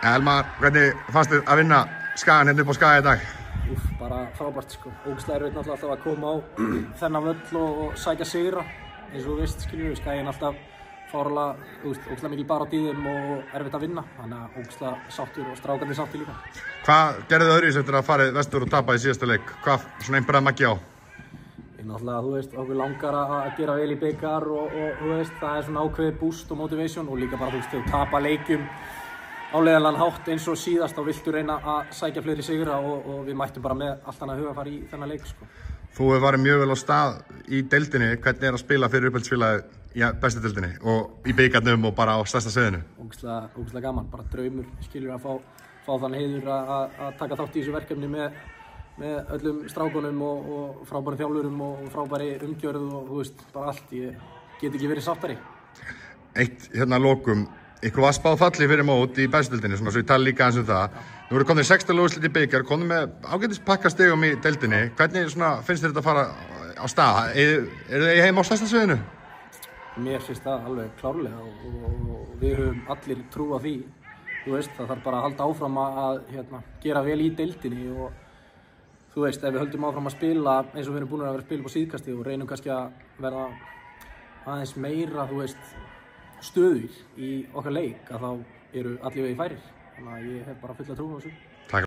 Elmar, hvernig fannst þið að vinna Skagann hérna upp á Skaga í dag? Bara frábært sko. Ógeðslega erfitt náttúrulega alltaf að koma á þennan völl og sækja sigra. Eins og þú veist, skiljum við, Skaginn alltaf fárlega, ógeðslega mikil barátt í þeim og erfitt að vinna. Þannig að ógeðslega sáttur og strákarnir sáttir líka. Hvað gerði þið öðruvísi eftir að farið vestur og tapa í síðasta leik? Hvað svona einbræði Maggi á? Náttúrulega, þú veist, okkur langar að gera vel í bikar og þú veist, það er svona ákveðið boost og motivation og líka bara, þú veist, þegar þú tapa leikjum áleiðanlegan hátt eins og síðast þá viltu reyna að sækja fleiri sigra og við mættum bara með allt annað hugafar í þennan leik, sko. Þú hefur farið mjög vel á stað í deildinni. Hvernig er að spila fyrir uppeldisfélagið í bestu deildinni og í bikarnum og bara á stærsta sviðinu? Ógeðslega gaman, bara draumur, skilur að fá þann heiður að taka þátt í þessu verkefni með öllum strákunum og frábæri þjálfurum og frábæri umgjörð og þú veist, bara allt. Ég get ekki verið sáttari. Eitt hérna að lokum, ykkur var spáð falli fyrir mót í bestdeildinni, svona svo ég tala líka aðeins um það. Nú eru komnir 16 úrslit í bikar, komnir með ágætis pakka stigum í deildinni. Hvernig svona finnst þér þetta að fara á stað? Eru þið heim á stærsta sviðinu? Mér finnst það alveg klárlega og við höfum allir trú á því. Þú veist, það þarf bara að halda áfram að gera vel í deildinni og þú veist, ef við höldum áfram að spila eins og við erum búin að vera að spila upp á síðkasti og reynum kannski að verða aðeins meira, þú veist, stöðugir í okkar leik, að þá eru allir vegið færir. Þannig að ég hef bara fulla trú á þessu.